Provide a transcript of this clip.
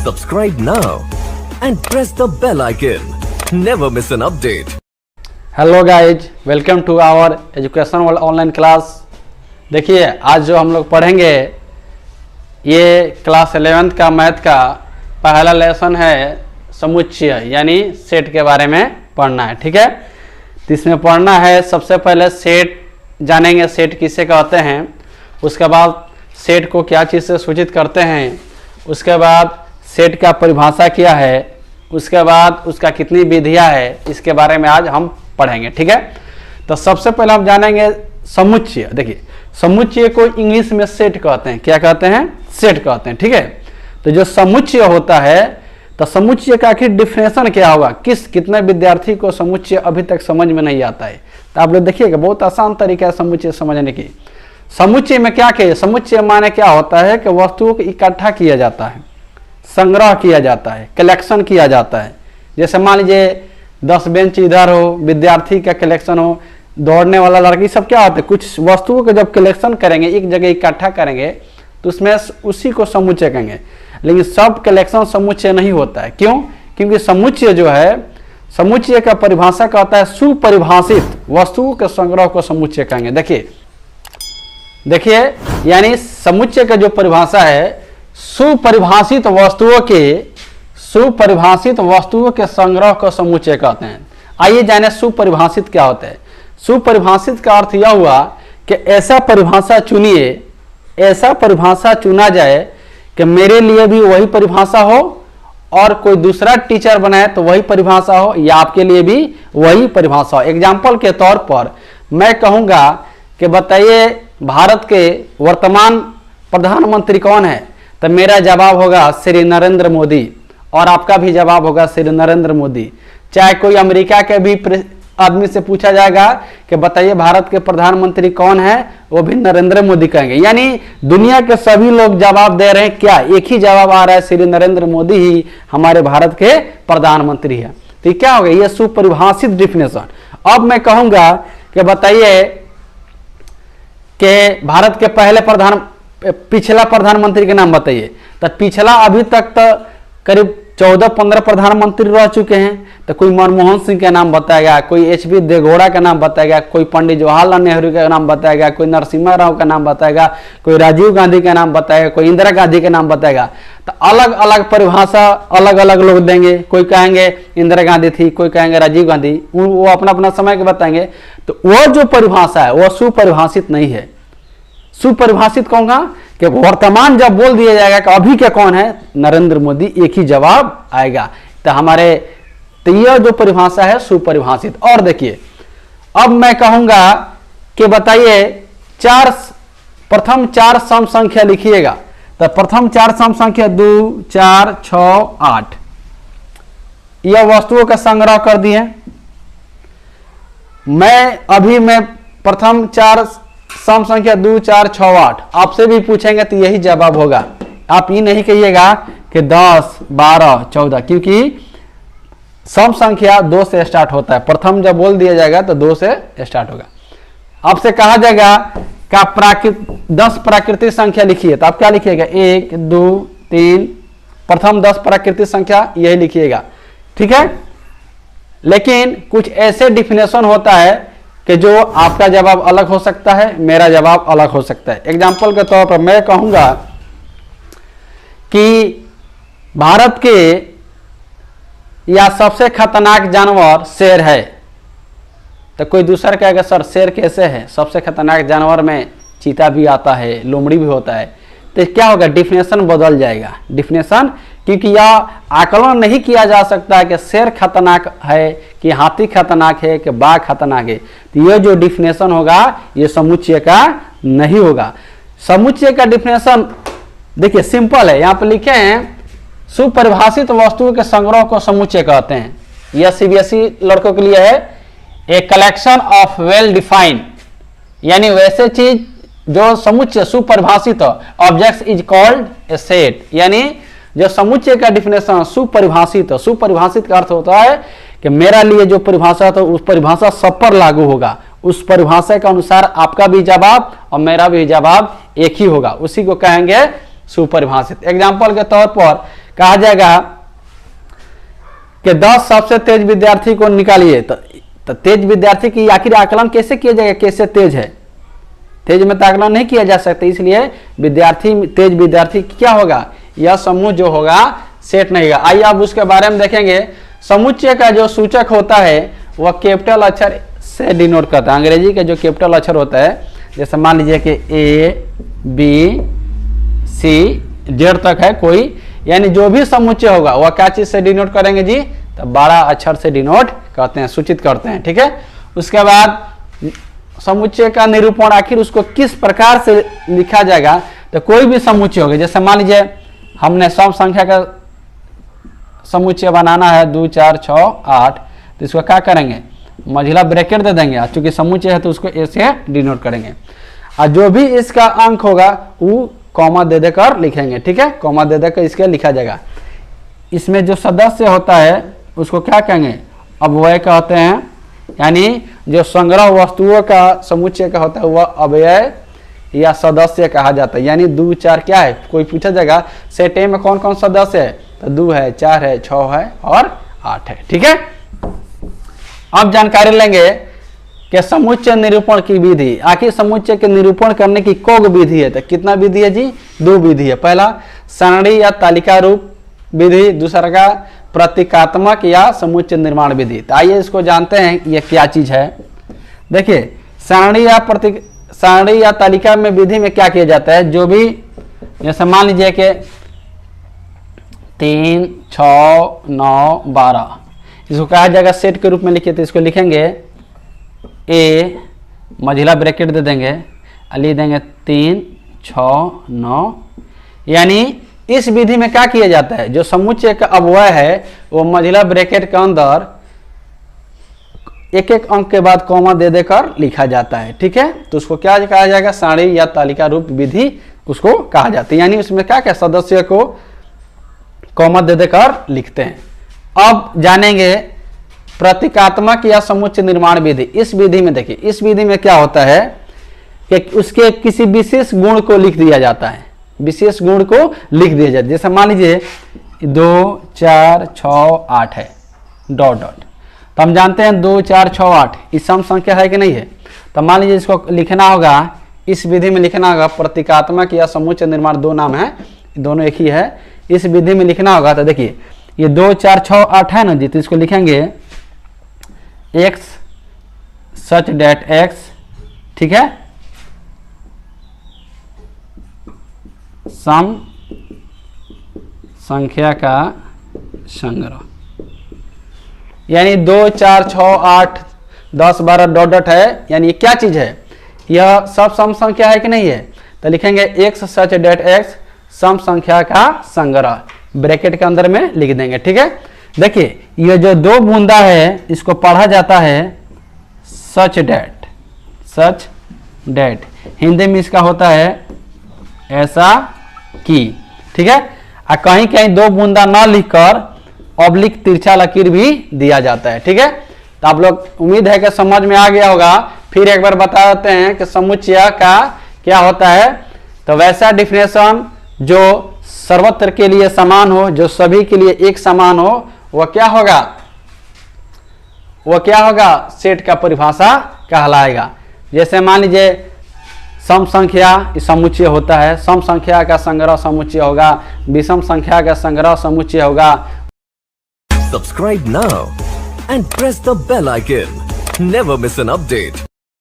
Subscribe now and press the bell icon. Never miss an update. Hello guys, welcome to our education world online class. देखिए, आज जो हम लोग पढ़ेंगे ये क्लास 11th का मैथ का पहला लेसन है समुच्चय यानी सेट के बारे में पढ़ना है। ठीक है, तो इसमें पढ़ना है सबसे पहले सेट जानेंगे, सेट किसे कहते हैं, उसके बाद सेट को क्या चीज़ से सूचित करते हैं, उसके बाद सेट का परिभाषा क्या है, उसके बाद उसका कितनी विधियाँ है, इसके बारे में आज हम पढ़ेंगे। ठीक है, तो सबसे पहले हम जानेंगे समुच्चय। देखिए, समुच्चय को इंग्लिश में सेट कहते हैं। क्या कहते हैं? सेट कहते हैं। ठीक है, तो जो समुच्चय होता है, तो समुच्चय का आखिर डिफिनेशन क्या होगा, कितने विद्यार्थी को समुच्चय अभी तक समझ में नहीं आता है। तो आप लोग देखिएगा, बहुत आसान तरीका है समुच्चय समझने की। समुच्चय में क्या कहिए, समुच्चय माने क्या होता है कि वस्तुओं को इकट्ठा किया जाता है, संग्रह किया जाता है, कलेक्शन किया जाता है। जैसे मान लीजिए 10 बेंच इधर हो, विद्यार्थी का कलेक्शन हो, दौड़ने वाला लड़की, सब क्या होता है, कुछ वस्तुओं का जब कलेक्शन करेंगे, एक जगह इकट्ठा करेंगे, तो उसमें उसी को समुच्चय कहेंगे। लेकिन सब कलेक्शन समुच्चय नहीं होता है। क्यों? क्योंकि समुच्चय जो है, समुच्चय का परिभाषा कहता है सुपरिभाषित वस्तुओं के संग्रह को समुच्चय कहेंगे। देखिए यानी समुच्चय का जो परिभाषा है, सुपरिभाषित वस्तुओं के संग्रह को समुच्चय कहते हैं। आइए जाने सुपरिभाषित क्या होता है। सुपरिभाषित का अर्थ यह हुआ कि ऐसा परिभाषा चुना जाए कि मेरे लिए भी वही परिभाषा हो और कोई दूसरा टीचर बनाए तो वही परिभाषा हो, या आपके लिए भी वही परिभाषा हो। एग्जाम्पल के तौर पर मैं कहूँगा कि बताइए भारत के वर्तमान प्रधानमंत्री कौन है, तो मेरा जवाब होगा श्री नरेंद्र मोदी, और आपका भी जवाब होगा श्री नरेंद्र मोदी। चाहे कोई अमेरिका के भी आदमी से पूछा जाएगा कि बताइए भारत के प्रधानमंत्री कौन है, वो भी नरेंद्र मोदी कहेंगे। यानी दुनिया के सभी लोग जवाब दे रहे हैं, क्या एक ही जवाब आ रहा है, श्री नरेंद्र मोदी ही हमारे भारत के प्रधानमंत्री है। तो ये क्या हो गया, ये सुपरिभाषित डिफिनेशन। अब मैं कहूंगा कि बताइए कि भारत के पिछला प्रधानमंत्री के नाम बताइए, तो पिछला अभी तक तो करीब 14-15 प्रधानमंत्री रह चुके हैं। तो कोई मनमोहन सिंह का नाम बताएगा, कोई एच.डी. देवेगौड़ा का नाम बताएगा, कोई पंडित जवाहरलाल नेहरू का नाम बताएगा, कोई नरसिम्हा राव का नाम बताएगा, कोई राजीव गांधी का नाम बताएगा, कोई इंदिरा गांधी का नाम बताएगा। तो अलग अलग परिभाषा अलग अलग लोग देंगे। कोई कहेंगे इंदिरा गांधी थी, कोई कहेंगे राजीव गांधी, वो अपना अपना समय के बताएंगे। तो वो जो परिभाषा है वो सुपरिभाषित नहीं है। सुपरिभाषित कहूंगा कि वर्तमान जब बोल दिया जाएगा कि अभी क्या कौन है, नरेंद्र मोदी, एक ही जवाब आएगा। तो यह जो परिभाषा है सुपरिभाषित। और देखिए, अब मैं कहूंगा कि बताइए प्रथम 4 सम संख्या लिखिएगा। तो प्रथम 4 सम संख्या 2, 4, 6, 8 यह वस्तुओं का संग्रह कर दिए। मैं प्रथम 4 सम संख्या 2, 4, 6, 8 आपसे भी पूछेंगे तो यही जवाब होगा। आप ये नहीं कहिएगा कि 10, 12, 14, क्योंकि सम संख्या 2 से स्टार्ट होता है। प्रथम जब बोल दिया जाएगा तो 2 से स्टार्ट होगा। आपसे कहा जाएगा कि 10 प्राकृतिक संख्या लिखिए, तो आप क्या लिखिएगा, 1, 2, 3, प्रथम 10 प्राकृतिक संख्या यही लिखिएगा। ठीक है, लेकिन कुछ ऐसे डिफिनेशन होता है कि जो आपका जवाब अलग हो सकता है, मेरा जवाब अलग हो सकता है। एग्जाम्पल के तौर पर मैं कहूंगा कि भारत के या सबसे खतरनाक जानवर शेर है, तो कोई दूसरा कहेगा सर शेर कैसे है, सबसे खतरनाक जानवर में चीता भी आता है, लोमड़ी भी होता है। तो क्या होगा, डिफिनेशन बदल जाएगा। डिफिनेशन, क्योंकि यह आकलन नहीं किया जा सकता है कि शेर खतरनाक है कि हाथी खतरनाक है कि बाघ खतरनाक है। तो यह जो डिफिनेशन होगा ये समुच्चय का नहीं होगा। समुच्चय का डिफिनेशन देखिए सिंपल है, यहाँ पर लिखे हैं सुपरिभाषित वस्तुओं के संग्रह को समुच्चय कहते हैं। यह सीबीएसई लड़कों के लिए है, a collection of well defined, यानी वैसे चीज जो समुच्चय सुपरिभाषित objects is called a set. यानी जो समुच्चय का डिफिनेशन सुपरिभाषित, सुपरिभाषित का अर्थ होता है कि मेरा लिए जो परिभाषा है उस परिभाषा सब पर लागू होगा, उस परिभाषा के अनुसार आपका भी जवाब और मेरा भी जवाब एक ही होगा, उसी को कहेंगे सुपरिभाषित। एग्जाम्पल के तौर पर कहा जाएगा कि 10 सबसे तेज विद्यार्थी को निकालिए। तो तेज विद्यार्थी की आखिर आकलन कैसे किया जाएगा, कैसे तेज है? तेज में तो आकलन नहीं किया जा सकता, इसलिए विद्यार्थी तेज विद्यार्थी क्या होगा, यह समूह जो होगा सेट नहीं होगा। आइए अब उसके बारे में देखेंगे। समुच्चय का जो सूचक होता है वह कैपिटल अक्षर से डिनोट करता है। अंग्रेजी का जो कैपिटल अक्षर होता है, जैसे मान लीजिए कि ए बी सी जेड तक है कोई, यानी जो भी समुच्चय होगा वह क्या चीज से डिनोट करेंगे जी, तो बड़ा अक्षर से डिनोट करते हैं, सूचित करते हैं। ठीक है, उसके बाद समुच्चय का निरूपण आखिर उसको किस प्रकार से लिखा जाएगा, तो कोई भी समुच्चय होगा, जैसे मान लीजिए हमने सम संख्या का समुच्चय बनाना है 2 4 6 8, तो इसको क्या करेंगे, मझिला ब्रैकेट दे देंगे, चूंकि समुच्चय है तो उसको ए से डिनोट करेंगे, और जो भी इसका अंक होगा वो कॉमा दे देकर लिखेंगे। ठीक है, कॉमा दे देकर इसके लिखा जाएगा। इसमें जो सदस्य होता है उसको क्या कहेंगे, अव्यय कहते हैं, यानी जो संग्रह वस्तुओं का समुच्चय का होता है वह अव्यय या सदस्य कहा जाता है। यानी 2 4 क्या है, कोई पूछा जाएगा सेट ए में कौन कौन सदस्य है, तो 2 है, 4 है, 6 है और 8 है। ठीक है, अब जानकारी लेंगे कि समुच्चय निरूपण की विधि। आखिर समुच्चय के निरूपण करने की कौन विधि है, तो कितना विधि है जी, 2 विधि है। पहला सारणी या तालिका रूप विधि, दूसरा का प्रतीकात्मक या समुच्चय निर्माण विधि। तो आइए इसको जानते हैं ये क्या चीज है। देखिए सारणी या तालिका में विधि में क्या किया जाता है, जो भी जैसे मान लीजिए कि 3 6 9 12, इसको कहा जाएगा सेट के रूप में लिखिए, तो इसको लिखेंगे ए मझिला ब्रैकेट दे देंगे, लिख देंगे 3 6 9। यानी इस विधि में क्या किया जाता है, जो समुच्चय का अव्यय है वो मझिला ब्रैकेट के अंदर एक एक अंक के बाद कॉमा दे देकर लिखा जाता है। ठीक है, तो उसको क्या कहा जाएगा, सारणी या तालिका रूप विधि उसको कहा जाता है। यानी उसमें क्या क्या सदस्य को कॉमा दे देकर लिखते हैं। अब जानेंगे प्रतीकात्मक या समुच्चय निर्माण विधि। इस विधि में देखिए, इस विधि में क्या होता है कि उसके किसी विशेष गुण को लिख दिया जाता है, विशेष गुण को लिख दिया जाता है। जैसे मान लीजिए 2 4 6 8 है डॉट डॉट, तो हम जानते हैं 2 4 6 8 इस सम संख्या है कि नहीं है। तो मान लीजिए इसको लिखना होगा, इस विधि में लिखना होगा, प्रतीकात्मक या समुच्चय निर्माण 2 नाम है, दोनों एक ही है। इस विधि में लिखना होगा तो देखिए ये 2 4 6 8 है ना जी, तो इसको लिखेंगे x सच डेट x। ठीक है, सम संख्या का संग्रह, यानी 2 4 6 8 10 12 डॉट डॉट है, यानी ये क्या चीज है, यह सब सम संख्या है कि नहीं है। तो लिखेंगे x सच डेट x सम संख्या का संग्रह, ब्रैकेट के अंदर में लिख देंगे। ठीक है, देखिए ये जो 2 बूंदा है इसको पढ़ा जाता है सच डेट, सच डेट, हिंदी में इसका होता है ऐसा कि। ठीक है, और कहीं कहीं 2 बूंदा न लिखकर ऑब्लिक तिरछा लकीर भी दिया जाता है। ठीक है, तो आप लोग उम्मीद है कि समझ में आ गया होगा। फिर एक बार बता देते हैं कि समुच्चय का क्या होता है। तो वैसा डिफिनेशन जो सर्वत्र के लिए समान हो, जो सभी के लिए एक समान हो, वह क्या होगा, वह क्या होगा, सेट का परिभाषा कहलाएगा। जैसे मान लीजिए सम संख्या समुच्चय होता है, सम संख्या का संग्रह समुच्चय होगा, विषम संख्या का संग्रह समुच्चय होगा। Subscribe now and press the bell icon. Never miss an update.